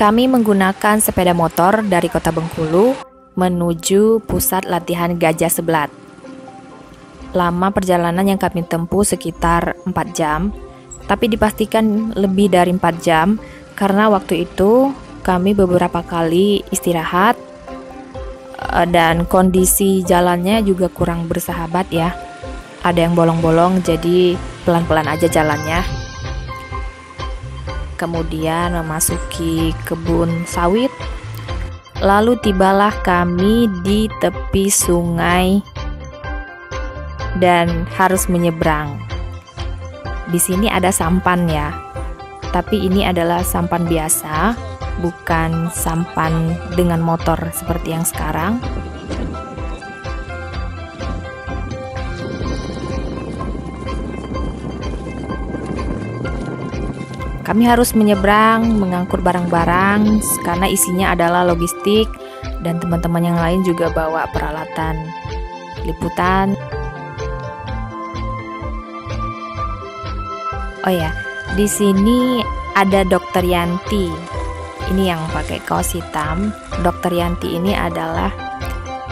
Kami menggunakan sepeda motor dari kota Bengkulu menuju pusat latihan Gajah Sebelat. Lama perjalanan yang kami tempuh sekitar 4 jam, tapi dipastikan lebih dari 4 jam karena waktu itu kami beberapa kali istirahat dan kondisi jalannya juga kurang bersahabat ya. Ada yang bolong-bolong, jadi pelan-pelan aja jalannya. Kemudian memasuki kebun sawit. Lalu tibalah kami di tepi sungai dan harus menyeberang. Di sini ada sampan ya. Tapi ini adalah sampan biasa, bukan sampan dengan motor seperti yang sekarang. Kami harus menyeberang, mengangkut barang-barang karena isinya adalah logistik dan teman-teman yang lain juga bawa peralatan liputan. Oh ya, di sini ada Dokter Yanti. Ini yang pakai kaos hitam. Dokter Yanti ini adalah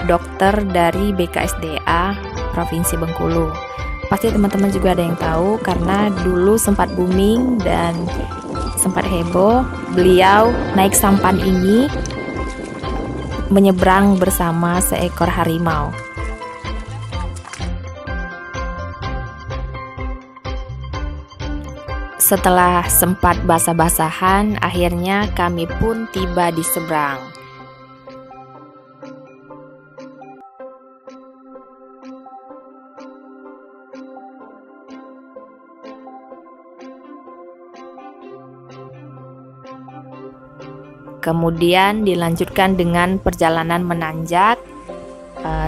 dokter dari BKSDA Provinsi Bengkulu. Pasti teman-teman juga ada yang tahu karena dulu sempat booming dan sempat heboh. Beliau naik sampan ini menyeberang bersama seekor harimau. Setelah sempat basah-basahan, akhirnya kami pun tiba di seberang. Kemudian dilanjutkan dengan perjalanan menanjak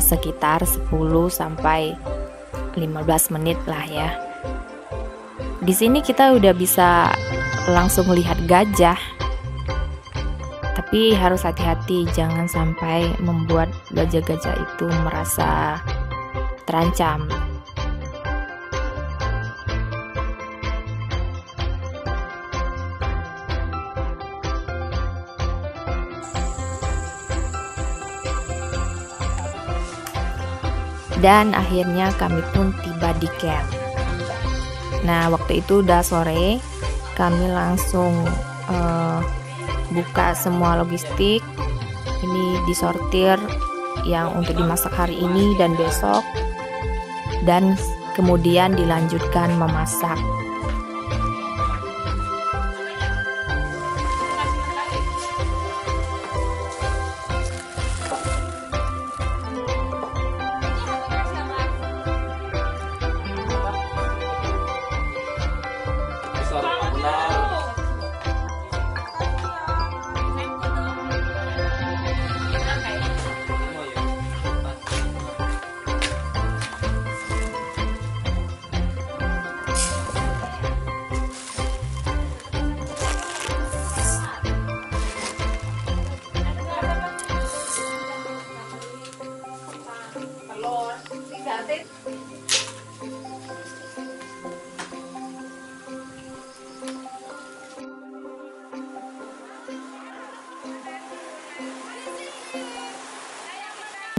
sekitar 10 sampai 15 menit lah ya. Di sini kita udah bisa langsung lihat gajah. Tapi harus hati-hati, jangan sampai membuat gajah-gajah itu merasa terancam. Dan akhirnya kami pun tiba di camp. Nah, waktu itu udah sore, kami langsung buka semua logistik. Ini disortir yang untuk dimasak hari ini dan besok, dan kemudian dilanjutkan memasak.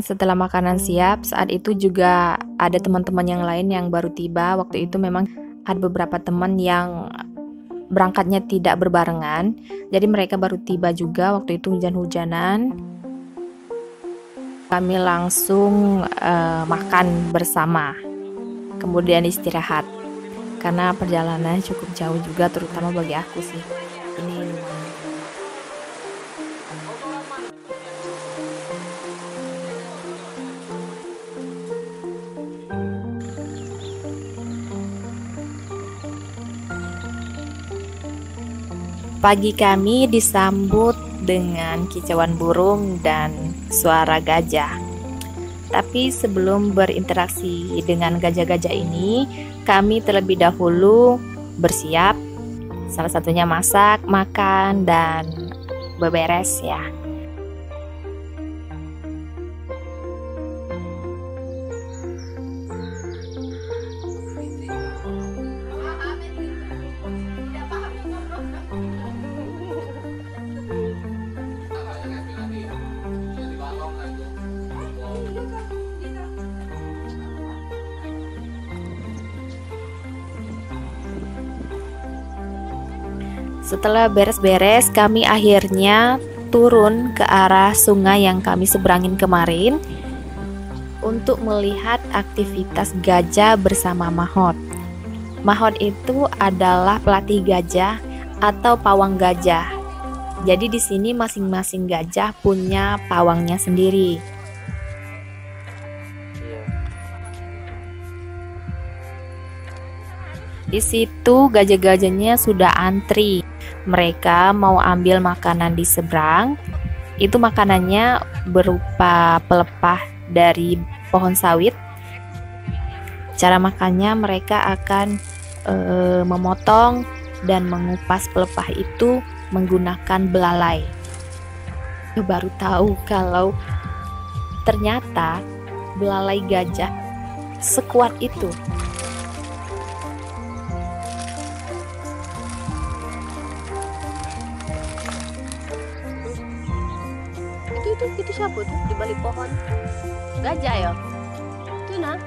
Setelah makanan siap, saat itu juga ada teman-teman yang lain yang baru tiba. Waktu itu memang ada beberapa teman yang berangkatnya tidak berbarengan, jadi mereka baru tiba juga. Waktu itu hujan-hujanan. Kami langsung makan bersama, kemudian istirahat karena perjalanan cukup jauh juga, terutama bagi aku sih. Ini pagi kami disambut dengan kicauan burung dan suara gajah. Tapi sebelum berinteraksi dengan gajah-gajah ini, kami terlebih dahulu bersiap. Salah satunya masak, makan, dan beberes ya. Setelah beres-beres, kami akhirnya turun ke arah sungai yang kami seberangin kemarin untuk melihat aktivitas gajah bersama Mahot. Mahot itu adalah pelatih gajah atau pawang gajah. Jadi di sini masing-masing gajah punya pawangnya sendiri. Di situ gajah-gajahnya sudah antri. Mereka mau ambil makanan di seberang. Itu makanannya berupa pelepah dari pohon sawit. Cara makannya mereka akan memotong dan mengupas pelepah itu menggunakan belalai. Baru tahu kalau ternyata belalai gajah sekuat itu. Itu siapa tuh di balik pohon? Gajah ya? Itu nah.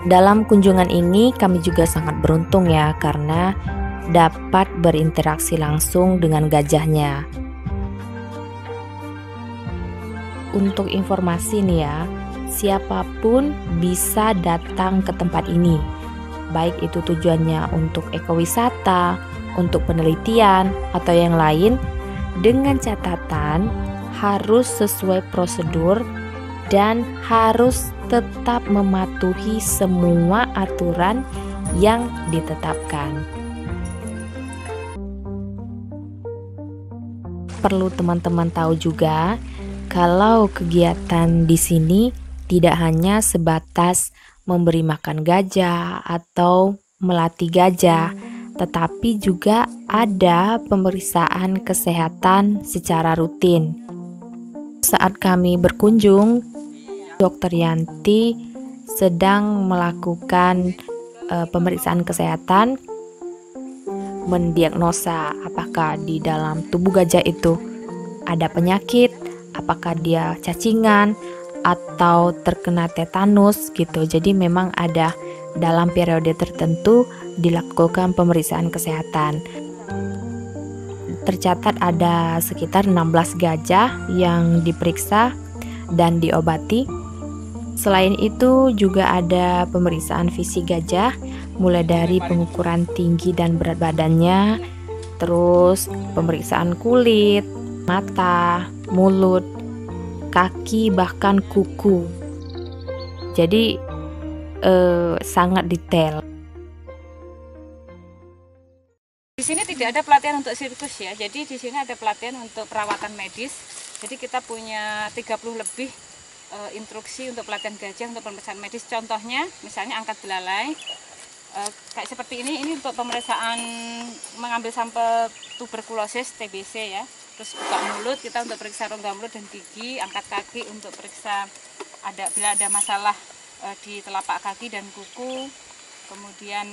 Dalam kunjungan ini kami juga sangat beruntung ya, karena dapat berinteraksi langsung dengan gajahnya. Untuk informasi nih ya, siapapun bisa datang ke tempat ini, baik itu tujuannya untuk ekowisata, untuk penelitian, atau yang lain, dengan catatan harus sesuai prosedur dan harus tetap mematuhi semua aturan yang ditetapkan. Perlu teman-teman tahu juga kalau kegiatan di sini tidak hanya sebatas memberi makan gajah atau melatih gajah, tetapi juga ada pemeriksaan kesehatan secara rutin. Saat kami berkunjung, Dokter Yanti sedang melakukan pemeriksaan kesehatan, mendiagnosa apakah di dalam tubuh gajah itu ada penyakit, apakah dia cacingan atau terkena tetanus gitu. Jadi memang ada dalam periode tertentu dilakukan pemeriksaan kesehatan. Tercatat ada sekitar 16 gajah yang diperiksa dan diobati. Selain itu juga ada pemeriksaan fisik gajah, mulai dari pengukuran tinggi dan berat badannya, terus pemeriksaan kulit, mata, mulut, kaki, bahkan kuku. Jadi sangat detail. Di sini tidak ada pelatihan untuk sirkus ya. Jadi di sini ada pelatihan untuk perawatan medis. Jadi kita punya 30 lebih instruksi untuk pelatihan gajah untuk pemeriksaan medis. Contohnya misalnya angkat belalai. Kayak seperti ini untuk pemeriksaan mengambil sampel tuberkulosis TBC ya. Terus buka mulut kita untuk periksa rongga mulut dan gigi, angkat kaki untuk periksa bila ada masalah di telapak kaki dan kuku. Kemudian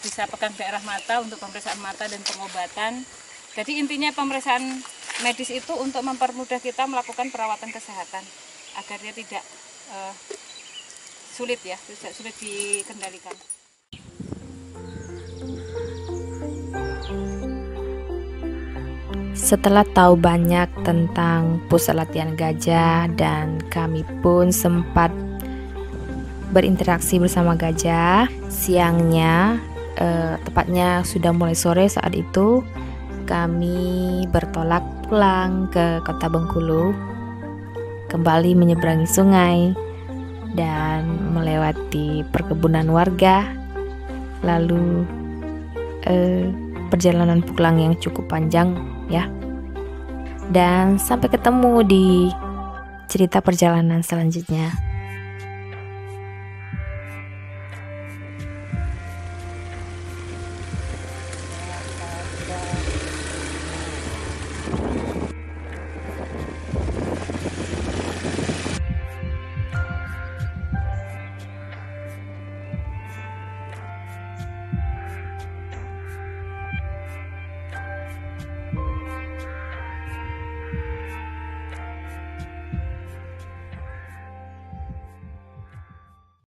bisa pegang daerah mata untuk pemeriksaan mata dan pengobatan. Jadi intinya pemeriksaan medis itu untuk mempermudah kita melakukan perawatan kesehatan agar dia tidak sulit dikendalikan. Setelah tahu banyak tentang pusat latihan gajah dan kami pun sempat berinteraksi bersama gajah, siangnya tepatnya sudah mulai sore saat itu kami bertolak pulang ke Kota Bengkulu, kembali menyeberangi sungai dan melewati perkebunan warga, lalu perjalanan pulang yang cukup panjang ya, dan sampai ketemu di cerita perjalanan selanjutnya.